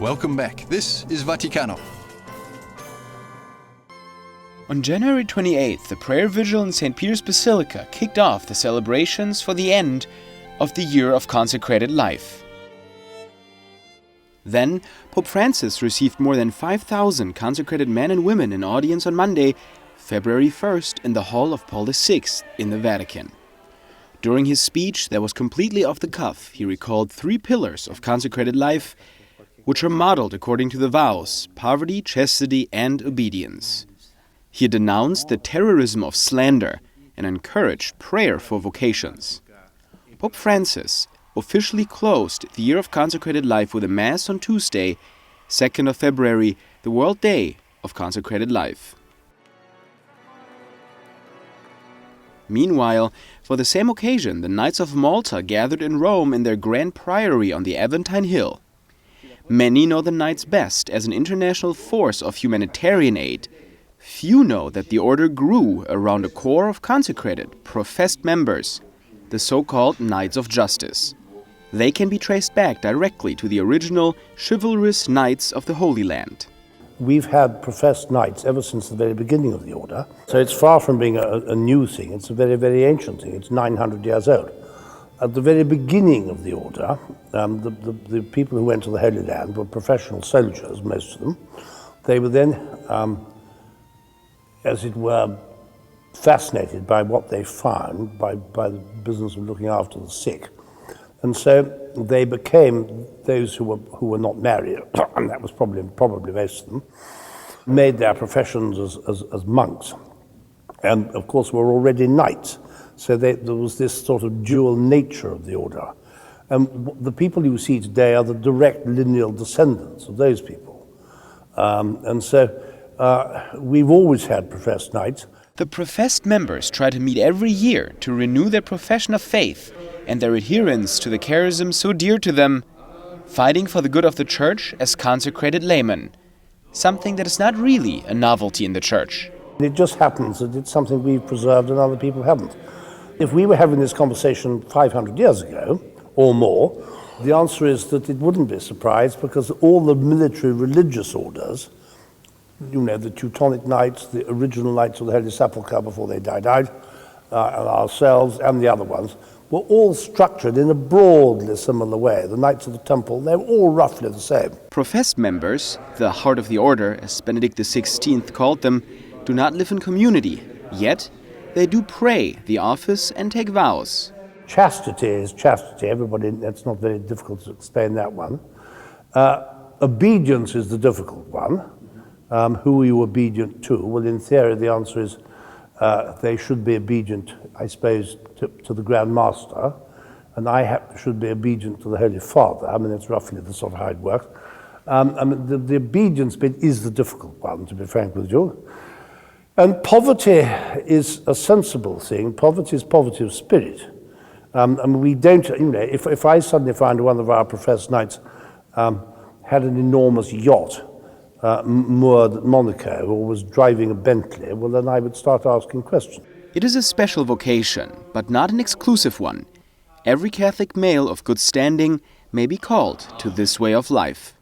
Welcome back. This is VATICANO. On January 28th, the prayer vigil in St. Peter's Basilica kicked off the celebrations for the end of the Year of Consecrated Life. Then, Pope Francis received more than 5,000 consecrated men and women in audience on Monday, February 1st, in the Hall of Paul VI in the Vatican. During his speech, that was completely off the cuff, he recalled 3 pillars of consecrated life, which are modeled according to the vows: poverty, chastity, and obedience. He denounced the terrorism of slander and encouraged prayer for vocations. Pope Francis officially closed the Year of Consecrated Life with a Mass on Tuesday, 2nd of February, the World Day of Consecrated Life. Meanwhile, for the same occasion, the Knights of Malta gathered in Rome in their Grand Priory on the Aventine hill. Many know the Knights best as an international force of humanitarian aid. Few know that the order grew around a core of consecrated, professed members, the so-called Knights of Justice. They can be traced back directly to the original chivalrous Knights of the Holy Land. We've had professed knights ever since the very beginning of the order. So it's far from being a new thing. It's a very, very ancient thing. It's 900 years old. At the very beginning of the order, the people who went to the Holy Land were professional soldiers, most of them. They were then, as it were, fascinated by what they found, by the business of looking after the sick. And so they became those who were not married, and that was probably most of them, made their professions as monks. And of course were already knights. So there was this sort of dual nature of the order. And the people you see today are the direct lineal descendants of those people. And so we've always had professed knights. The professed members try to meet every year to renew their profession of faith and their adherence to the charism so dear to them, fighting for the good of the Church as consecrated laymen, something that is not really a novelty in the Church. It just happens that it's something we've preserved and other people haven't. If we were having this conversation 500 years ago, or more, the answer is that it wouldn't be a surprise, because all the military religious orders, the Teutonic Knights, the original Knights of the Holy Sepulchre before they died out, and ourselves and the other ones, were all structured in a broadly similar way. The Knights of the Temple, they were all roughly the same. Professed members, the heart of the order, as Benedict XVI called them, do not live in community, yet they do pray the office and take vows. Chastity is chastity. Everybody, it's not very difficult to explain that one. Obedience is the difficult one. Who are you obedient to? Well, in theory, the answer is they should be obedient, I suppose, to the Grand Master, and should be obedient to the Holy Father. I mean, that's roughly the sort of how it works. The obedience bit is the difficult one, to be frank with you. And poverty is a sensible thing. Poverty is poverty of spirit. And we don't, if I suddenly find one of our professed knights had an enormous yacht moored at Monaco, or was driving a Bentley, well, then I would start asking questions. It is a special vocation, but not an exclusive one. Every Catholic male of good standing may be called to this way of life.